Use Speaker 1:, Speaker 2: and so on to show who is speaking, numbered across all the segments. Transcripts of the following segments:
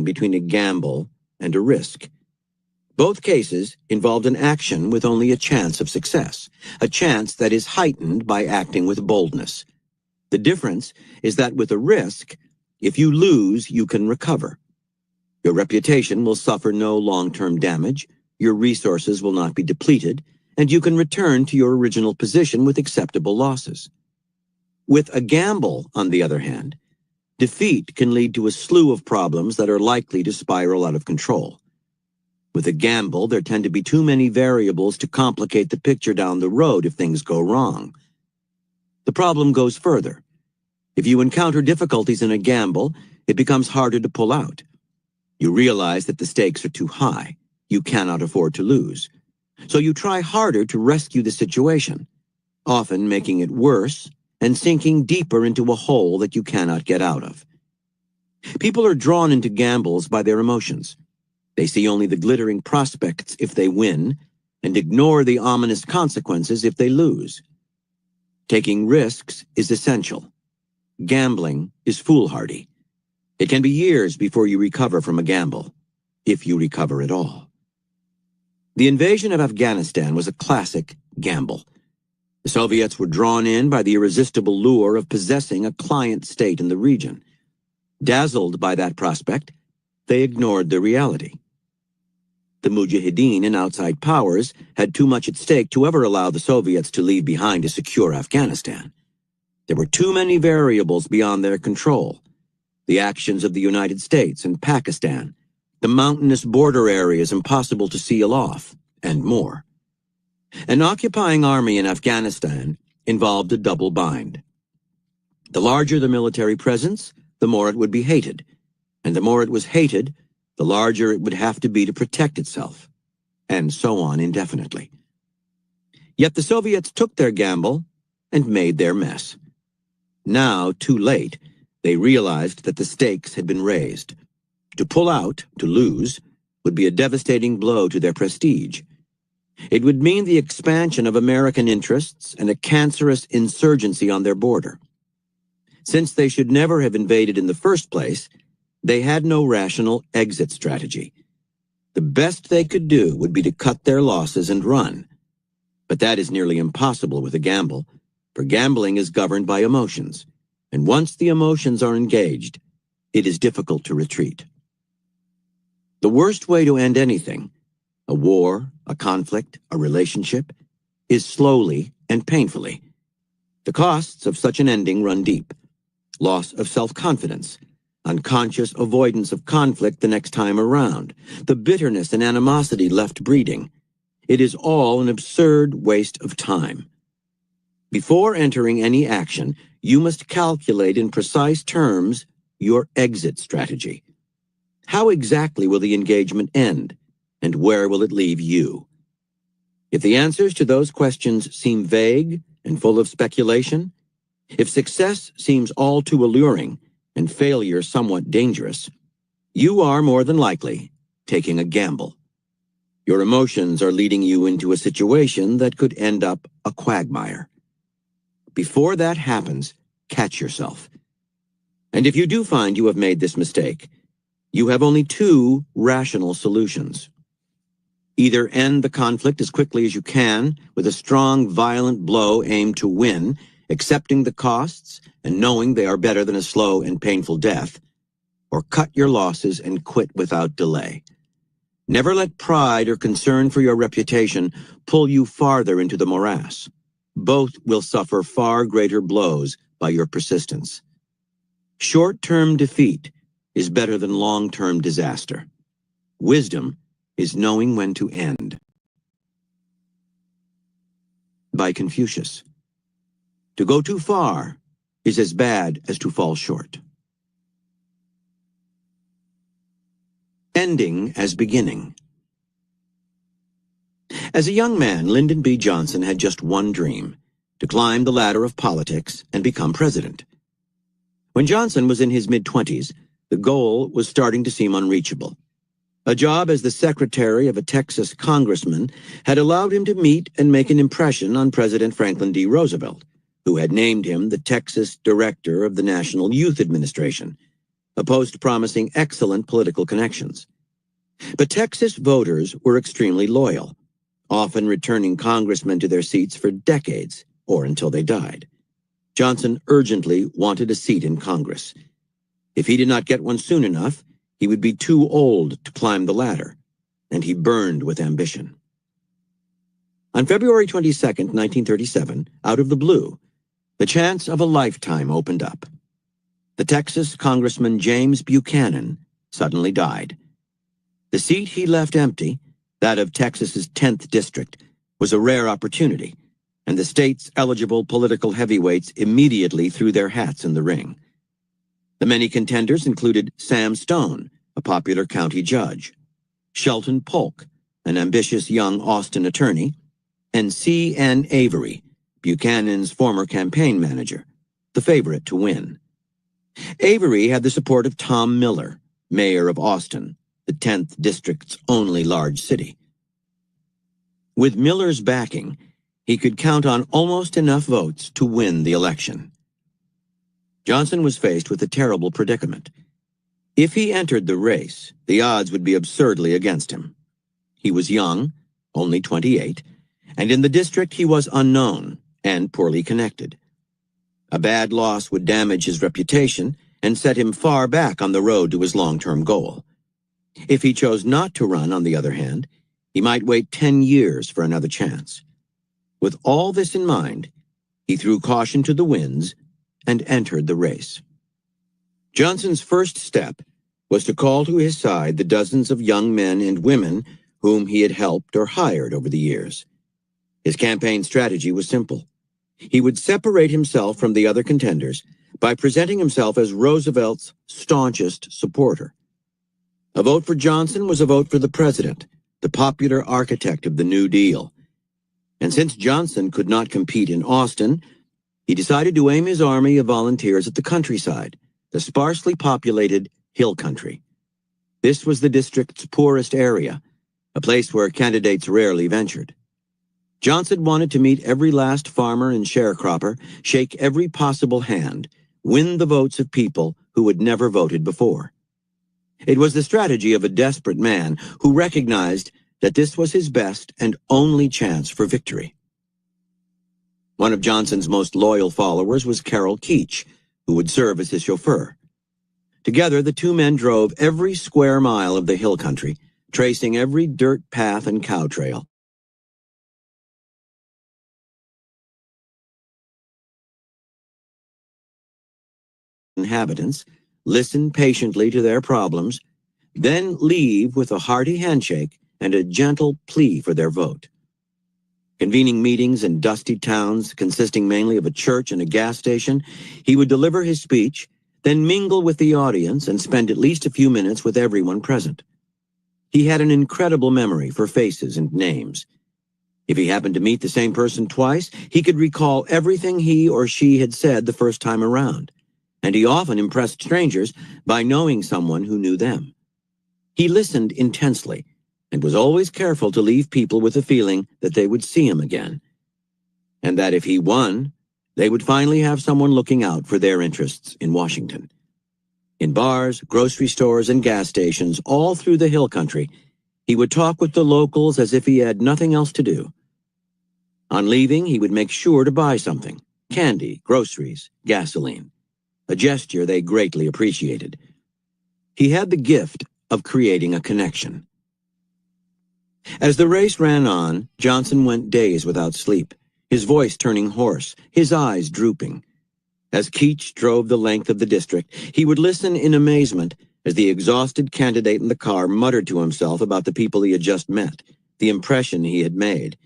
Speaker 1: distinction between a gamble and a risk. Both cases involved an action with only a chance of success, a chance that is heightened by acting with boldness. The difference is that with a risk, if you lose, you can recover. Your reputation will suffer no long-term damage, your resources will not be depleted, and you can return to your original position with acceptable losses. With a gamble, on the other hand, defeat can lead to a slew of problems that are likely to spiral out of control. With a gamble, there tend to be too many variables to complicate the picture down the road if things go wrong. The problem goes further. If you encounter difficulties in a gamble, it becomes harder to pull out. You realize that the stakes are too high. You cannot afford to lose. So you try harder to rescue the situation, often making it worse and sinking deeper into a hole that you cannot get out of. People are drawn into gambles by their emotions. They see only the glittering prospects if they win, and ignore the ominous consequences if they lose. Taking risks is essential. Gambling is foolhardy. It can be years before you recover from a gamble, if you recover at all. The invasion of Afghanistan was a classic gamble. The Soviets were drawn in by the irresistible lure of possessing a client state in the region. Dazzled by that prospect, they ignored the reality. The Mujahideen and outside powers had too much at stake to ever allow the Soviets to leave behind a secure Afghanistan. There were too many variables beyond their control. The actions of the United States and Pakistan, the mountainous border areas impossible to seal off, and more. An occupying army in Afghanistan involved a double bind. The larger the military presence, the more it would be hated, and the more it was hated, the larger it would have to be to protect itself, and so on indefinitely. Yet the Soviets took their gamble and made their mess. Now, too late, they realized that the stakes had been raised. To pull out, to lose, would be a devastating blow to their prestige. It would mean the expansion of American interests and a cancerous insurgency on their border. Since they should never have invaded in the first place, they had no rational exit strategy. The best they could do would be to cut their losses and run. But that is nearly impossible with a gamble, for gambling is governed by emotions, and once the emotions are engaged, it is difficult to retreat. The worst way to end anything, a war, a conflict, a relationship, is slowly and painfully. The costs of such an ending run deep. Loss of self-confidence, unconscious avoidance of conflict the next time around, the bitterness and animosity left breeding. It is all an absurd waste of time. Before entering any action, you must calculate in precise terms your exit strategy. How exactly will the engagement end, and where will it leave you? If the answers to those questions seem vague and full of speculation, if success seems all too alluring and failure somewhat dangerous, you are more than likely taking a gamble. Your emotions are leading you into a situation that could end up a quagmire. Before that happens, catch yourself. And if you do find you have made this mistake, you have only two rational solutions. Either end the conflict as quickly as you can, with a strong, violent blow aimed to win, accepting the costs and knowing they are better than a slow and painful death, or cut your losses and quit without delay. Never let pride or concern for your reputation pull you farther into the morass. Both will suffer far greater blows by your persistence. Short-term defeat is better than long-term disaster. Wisdom is knowing when to end. By Confucius. To go too far is as bad as to fall short. Ending as beginning. As a young man, Lyndon B. Johnson had just one dream: to climb the ladder of politics and become president. When Johnson was in his mid-20s, the goal was starting to seem unreachable. A job as the secretary of a Texas congressman had allowed him to meet and make an impression on President Franklin D. Roosevelt, who had named him the Texas Director of the National Youth Administration. a post promising excellent political connections. But Texas voters were extremely loyal, often returning congressmen to their seats for decades or until they died. Johnson urgently wanted a seat in Congress. If he did not get one soon enough, he would be too old to climb the ladder, and he burned with ambition. On February 22, 1937, out of the blue, the chance of a lifetime opened up. The Texas Congressman James Buchanan suddenly died. The seat he left empty, that of Texas's 10th district, was a rare opportunity, and the state's eligible political heavyweights immediately threw their hats in the ring. The many contenders included Sam Stone, a popular county judge, Shelton Polk, an ambitious young Austin attorney, and C.N. Avery, Buchanan's former campaign manager, the favorite to win. Avery had the support of Tom Miller, mayor of Austin, the 10th district's only large city. With Miller's backing, he could count on almost enough votes to win the election. Johnson was faced with a terrible predicament. If he entered the race, the odds would be absurdly against him. He was young, only 28, and in the district he was unknown and poorly connected. A bad loss would damage his reputation and set him far back on the road to his long-term goal. If he chose not to run, on the other hand, he might wait 10 years for another chance. With all this in mind, he threw caution to the winds and entered the race. Johnson's first step was to call to his side the dozens of young men and women whom he had helped or hired over the years. His campaign strategy was simple. He would separate himself from the other contenders by presenting himself as Roosevelt's staunchest supporter. A vote for Johnson was a vote for the president, the popular architect of the New Deal. And since Johnson could not compete in Austin, he decided to aim his army of volunteers at the countryside, the sparsely populated hill country. This was the district's poorest area, a place where candidates rarely ventured. Johnson wanted to meet every last farmer and sharecropper, shake every possible hand, win the votes of people who had never voted before. It was the strategy of a desperate man who recognized that this was his best and only chance for victory. One of Johnson's most loyal followers was Carroll Keach, who would serve as his chauffeur. Together, the two men drove every square mile of the hill country, tracing every dirt path and cow trail. Inhabitants, listen patiently to their problems, then leave with a hearty handshake and a gentle plea for their vote. Convening meetings in dusty towns consisting mainly of a church and a gas station, he would deliver his speech, then mingle with the audience and spend at least a few minutes with everyone present. He had an incredible memory for faces and names. If he happened to meet the same person twice, he could recall everything he or she had said the first time around, and he often impressed strangers by knowing someone who knew them. He listened intensely and was always careful to leave people with a feeling that they would see him again, and that if he won, they would finally have someone looking out for their interests in Washington. In bars, grocery stores, and gas stations all through the hill country, he would talk with the locals as if he had nothing else to do. On leaving, he would make sure to buy something: candy, groceries, gasoline, a gesture they greatly appreciated. He had the gift of creating a connection. As the race ran on, Johnson went days without sleep, his voice turning hoarse, his eyes drooping. As Keach drove the length of the district, he would listen in amazement as the exhausted candidate in the car muttered to himself about the people he had just met, the impression he had made,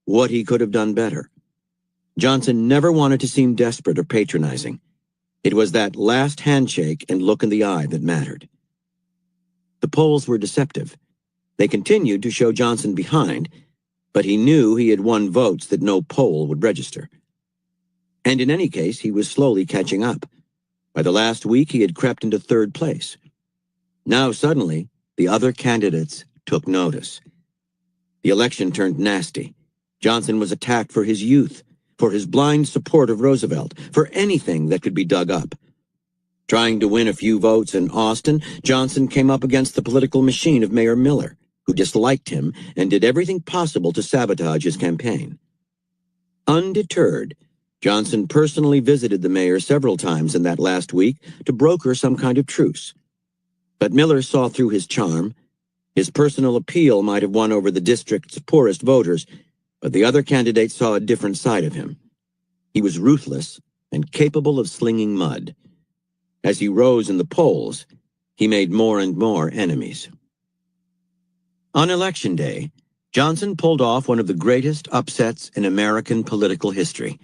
Speaker 1: what he could have done better. Johnson never wanted to seem desperate or patronizing. It was that last handshake and look in the eye that mattered. The polls were deceptive. They continued to show Johnson behind, but he knew he had won votes that no poll would register. And in any case, he was slowly catching up. By the last week, he had crept into third place. Now, suddenly, the other candidates took notice. The election turned nasty. Johnson was attacked for his youth, for his blind support of Roosevelt, for anything that could be dug up. Trying to win a few votes in Austin, Johnson came up against the political machine of Mayor Miller, who disliked him and did everything possible to sabotage his campaign. Undeterred, Johnson personally visited the mayor several times in that last week to broker some kind of truce. But Miller saw through his charm. His personal appeal might have won over the district's poorest voters, but the other candidates saw a different side of him. He was ruthless and capable of slinging mud. As he rose in the polls, he made more and more enemies. On Election Day, Johnson pulled off one of the greatest upsets in American political history,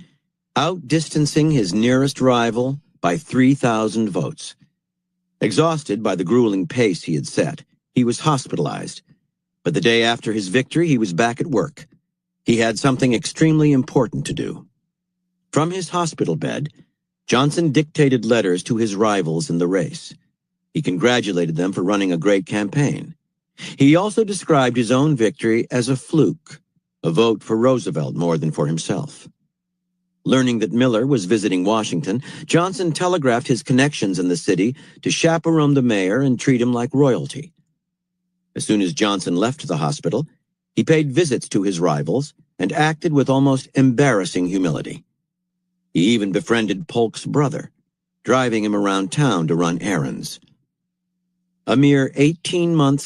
Speaker 1: outdistancing his nearest rival by 3,000 votes. Exhausted by the grueling pace he had set, he was hospitalized. But the day after his victory, he was back at work. He had something extremely important to do. From his hospital bed, Johnson dictated letters to his rivals in the race. He congratulated them for running a great campaign. He also described his own victory as a fluke, a vote for Roosevelt more than for himself. Learning that Miller was visiting Washington, Johnson telegraphed his connections in the city to chaperone the mayor and treat him like royalty. As soon as Johnson left the hospital, he paid visits to his rivals and acted with almost embarrassing humility. He even befriended Polk's brother, driving him around town to run errands. A mere 18 months